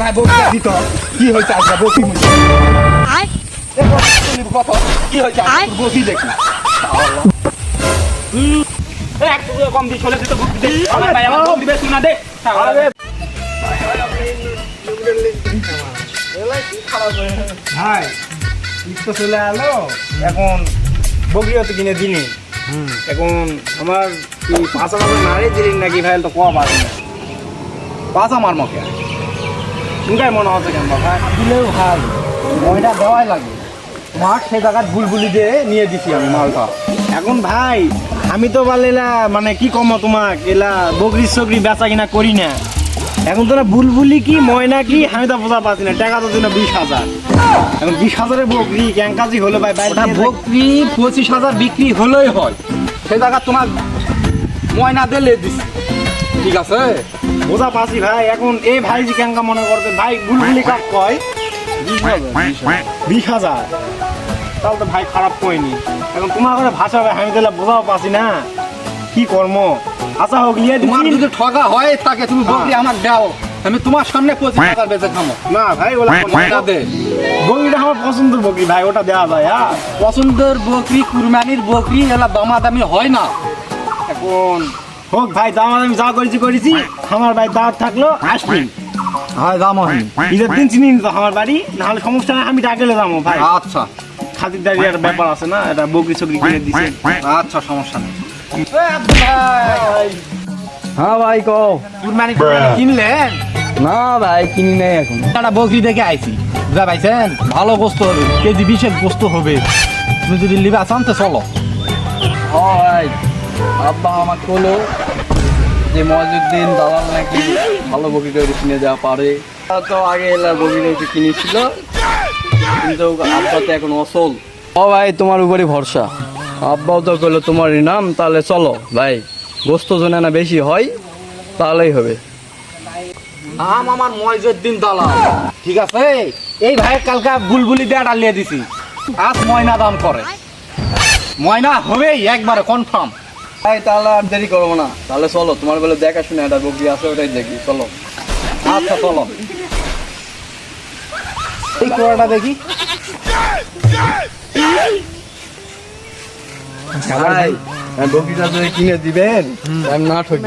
ভাই বকরিটা দিত কি হয়েছে আজকে বকরি মুছে কত কি হয়েছে বকরি দেখি একটু কম দিয়ে চলে দিতে আমার ভাই আমার বকরি বেশ না দে ভাই তো চলে আলো এখন বকরিও তো কিনে দিনি এখন আমার কি 5,000 নারে দিলেন নাকি ভাই তো কোয়া পারি না 5 আমার মুখে তুমি মনে হচ্ছে কেন ভাই দিলেও ভাই ময়দা দেওয়াই লাগে মাঠ সে জায়গায় বুলবুলি দিয়ে নিয়ে দিছি আমি মালটা এখন ভাই আমি তো বলেলা মানে কি কম তোমাক এলা বকরি সকরি বেচা কিনা করি না এখন তোরা বুলবুলি কি ময়না কি আমি তো বোঝা পাচ্ছি না টাকা তো দিন 20,000 এখন 20,000-এর বকরি ক্যাঙ্কাজি হলো ভাই বকরি 25,000 বিক্রি হলেই হয় সেই জায়গা তোমার ময়না দিলে দিস ঠিক আছে বোঝা পাচ্ছি ভাই এখন এই ভাই যে ক্যাঙ্কা মনে করতে ভাই বুলবুলি কাপ কয় 20,000 তাহলে তো ভাই খারাপ কইনি এখন তোমার করে ভাষা ভাই আমি তাহলে বোঝাও পাচ্ছি না কি কর্ম আচ্ছা হোক লিয়ে দিচ্ছি তোমার যদি ঠগা হয় তাকে তুমি বকরি আমাকে দাও আমি তোমার সামনে 25,000 বেচে খামো না ভাই ওলা ময়না দে বকরিটা আমার পছন্দের বকরি ভাই ওটা দেওয়া যায় হ্যাঁ পছন্দের বকরি কুরবানির বকরি এলা দামাদামি হয় না এখন হোক ভাই দামাদামি যা করেছি আমার ভাই দাঁত থাকলো আসবি হ্যাঁ দাম হয় ঈদের দিন চিনি তো আমার বাড়ি নাহলে সমস্যা নাই আমি ডাকেলে যাবো ভাই আচ্ছা খাতিরদারি একটা ব্যাপার আছে না এটা বকরি চকরি কিনে দিছে আচ্ছা সমস্যা নেই হ্যাঁ ভাই কও কুরবানি কিনলেন না ভাই কিনি নাই এখন একটা বকরি দেখে আইছি বুঝা পাইছেন ভালো গোস্ত হবে কেজি 20 গোস্ত হবে তুমি যদি লিবা চান তো চলো ভাই আব্বা আমার কলো যে মজুদ্দিন দালাল নাকি ভালো বকরি তৈরি কিনে দেওয়া পারে তো আগে এলা বকরি তৈরি কিনেছিল কিন্তু আব্বা তো এখন অসল ও ভাই তোমার উপরে ভরসা আব্বাও তো কইলো তোমারই নাম তাহলে চলো ভাই গোস্ত জনে না বেশি হয় তাহলেই হবে নাম আমার ময়জুদ্দিন দালাল ঠিক আছে এই ভাই কালকা বুলবুলি দিয়ে ডালিয়ে দিছি আজ ময়না দাম করে ময়না হবেই একবারে কনফার্ম ভাই তাহলে আর দেরি করবো না তাহলে চলো তোমার বলে দেখা শুনে একটা বকরি আছে ওটাই দেখি চলো আচ্ছা চলো এই কোয়াটা দেখি ভাই বকরিটা যদি কিনে দিবেন আমি না ঠকি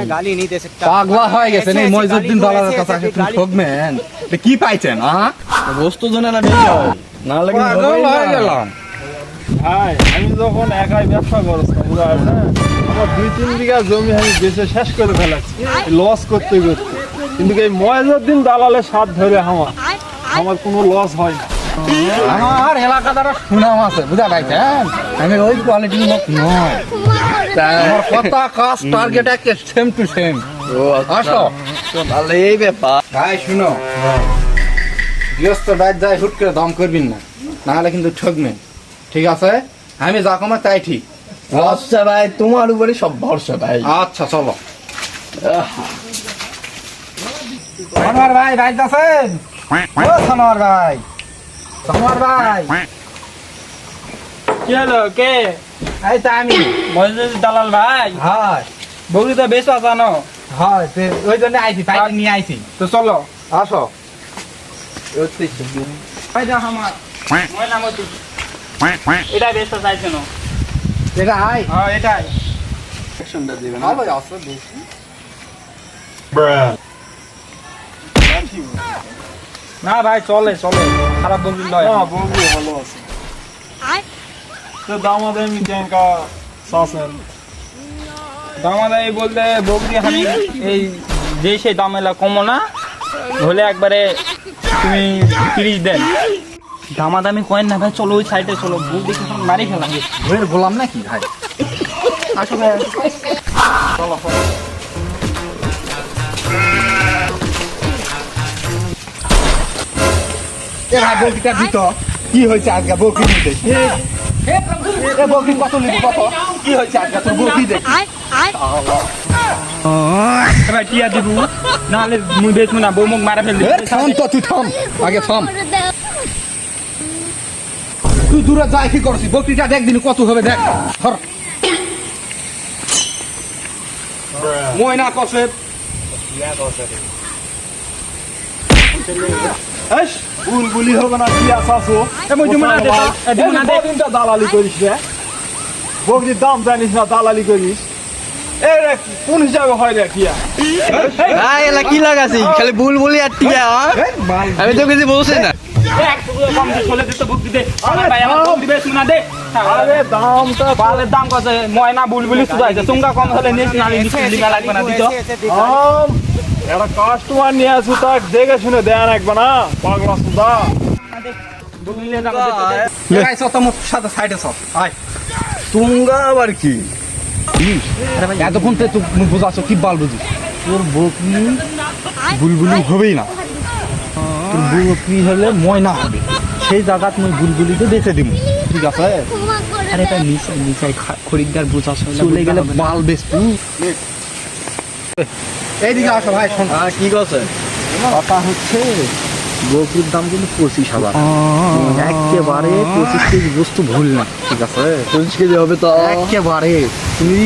পাগলা হয়ে গেছে এই ময়জুদ্দিন দালালের কাছে এসে তুমি ঠকবেন তো কি পাইছেন হ্যাঁ গোস্ত জনে না বেশি হয় না লাগে পাগল হয়ে গেলাম ভাই আমি যখন একাই ব্যবসা করতাম আমার 2-3 বিঘা জমি আমি বেচে শেষ করে ফেলাচ্ছি লস করতে কিন্তু এই ময়জুদ্দিন দালালের সাথ ধরে আমার কোনো লস হয় না আমার এলাকা দ্বারা সুনাম আছে বুঝা পাইছেন আমি ওই কোয়ালিটির লোক নয় আমার কথা কাজ টার্গেট একে সেম টু সেম ও আসো তাহলে এই ব্যাপার ভাই শুনো গৃহস্থ বাইর যায় হুট করে দাম করবেন না নাহলে কিন্তু ঠকবেন ঠিক আছে আমি যা কমে তাই ঠিক আচ্ছা ভাই তোমার উপরে সব ভরসা ভাই আচ্ছা চলো সানোয়ার ভাই বাইর আছেন ও সানোয়ার ভাই সানোয়ার ভাই কি হলো কে এই তো আমি ময়জুদ্দিন দালাল ভাই হ্যাঁ বকরি তো বেশ জানো হ্যাঁ ওই জন্য আইছি পাইতে নিয়ে আইছি তো চলো আসো ভাই যা আমার ময়না মতো এটাই বেশ চাইছে না এটা আই হ্যাঁ এটাই অ্যাকশনটা দিবেন ভালো আছে বেশি না ভাই চলে খারাপ বকরি লয় না বকরি ভালো আছে তো দামাদামি ক্যাঙ্কা শাসন দামাদামি বলতে বকরি আমি এই যে সেই দাম এলা কমো না হলে একবারে তুমি 30 দেন দামাদামি কয়েন না ভাই চলো ওই সাইডে চলো বউ দেখে মারি ফেলাম ঘুরে বললাম নাকি ভাই আসো ভাই এ ভাই বকরিটা দিত কি হয়েছে আজকে বকরি দিতে বকরি কত নিবি কত কি হয়েছে আজকে তোর বকরি দে ভাই টিয়া দিব নাহলে মুই বেচবো না বউ মুখ মারা ফেলবি থাম তো তুই থাম আগে থাম তুই দূরে যাই কি করছিস বকরিটা দেখ দিন কত হবে দেখ ধর ময়না কসে এস বুলবুলি হবে না কি আসাসো কদিনটা দালালি করিস রে বকরির দাম জানিস না দালালি করিস এ রে কোন হিসাবে হয় রে কিয়া ভাই এলা কি লাগাছি খালি বুলবুলি আর টিয়া আমি তো কিছু বলছি না আরে দামটা বালের দাম কত ময়না বুলবুলি শুধু আছে চুঙ্গা কম হলে লাগবে না দিত একটা কাস্টমার নিয়ে আসু তাক দেখে শুনে দেন একবার না পাগলা সুদা সাথে সাইডে সব আয় তুঙ্গা আবার কি এতক্ষণ তো তুমি বোঝাচ্ছ কি বাল বুঝি তোর বকরি বুলবুলি হবেই না তোর বকরি হলে ময়না হবে সেই জায়গা তুমি বুলবুলিতে বেঁচে দিব ঠিক আছে আরে তাই নিচাই খরিদ্দার বোঝাস চলে গেলে বাল বেচতু এইদিকে আসো ভাই শোন কি করছে কথা হচ্ছে বকরির দাম কিন্তু 25,000 একেবারে 25 কেজি বস্তু ভুল না ঠিক আছে 25 কেজি হবে তো একেবারে তুমি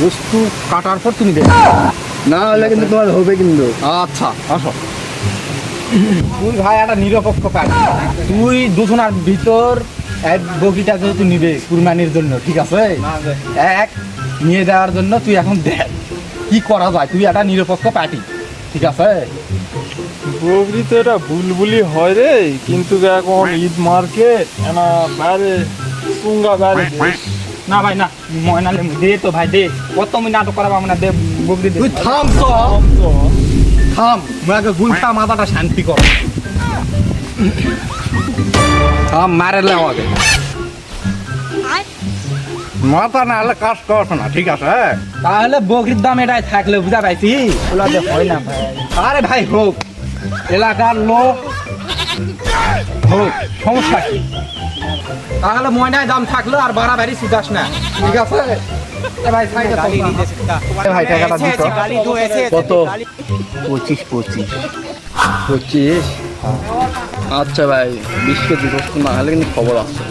বস্তু কাটার পর তুমি দেবে না হলে কিন্তু তোমার হবে কিন্তু আচ্ছা আসো তুই ভাই একটা নিরপেক্ষ কাজ তুই দুজনের ভিতর এক বগিটা যেহেতু নিবে কুরবানির জন্য ঠিক আছে এক নিয়ে দেওয়ার জন্য তুই এখন দেখ কি করা যায় তুই একটা নিরপেক্ষ পার্টি ঠিক আছে বকরি তো এটা বুলবুলি হয় রে কিন্তু এখন ঈদ মার্কেট না বাইরে তুঙ্গা বাইরে না ভাই না ময়না দে তো ভাই দে কত আমি নাটক করাবো আমরা দে বকরি দে তুই থাম তো থাম মাকে গুলটা মাথাটা শান্তি কর থাম মারে লেওয়াকে মাথা না হলে কাজ করছ না ঠিক আছে তাহলে বকরির দাম এটাই থাকলে বুঝা পাইছি ওলা দে হয় না ভাই আরে ভাই হোক এলাকার লোক হোক সমস্যা কি তাহলে ময়নায় দাম থাকলো আর বাড়াবাড়ি সুদাস না ঠিক আছে এ ভাই সাইডে এ ভাই টাকাটা দিছো কত 25 25 আচ্ছা ভাই 20 কেজি বস্তু না হলে কিন্তু খবর আছে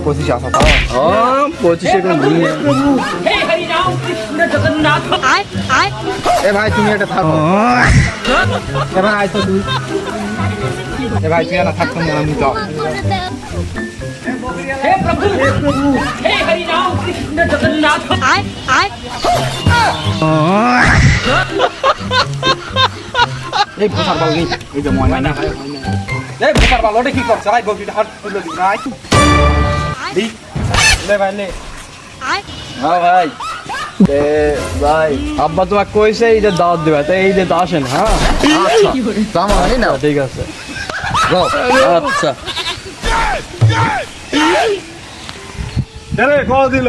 25 আসা তাও 25 কোনো ভুল নেই এ ভাই তুমি এটা থাকো এ ভাই আইছো তুই এ ভাই তুই না থাকতো না আমি যাও এই ভোটার বাল নেই এই যে ময়না এই ভোটার বাল ওটা কি করছে ভাই বগিটা হাত তুলে দিই ভাই দি লে ভাই লে হ্যাঁ ভাই ভাই আব্বা তোমাকে কইছে এই যে দাওয়াত দেবে তাই এই যে আসেন হ্যাঁ আচ্ছা দাম হয় না ঠিক আছে যাও আচ্ছা রে কল দিল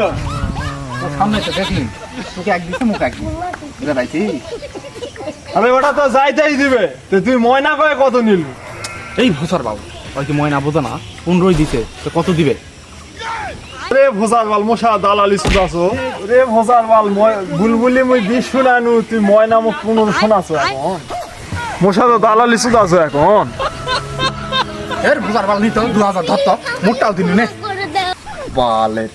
সামনে তো দেখলি তোকে এক দিছে মুখ এক বুঝা পাইছি আরে ওটা তো যাইতেই দিবে তো তুই ময়না কয়ে কত নিল এই ভোসার বাবু ওই কি ময়না বোঝো না 15 দিছে তো কত দিবে রে ভোসার বাল মশা দালালি শুধাছো রে ভোসার বাল বুলবুলি মুই 20 শোনানু তুই ময়না মুখ 15 শোনাছো এখন মশা তো দালালি শুধাছো এখন এর ভোসার বাল নিত 2000 ধর তো মোটাও দিন নে বালের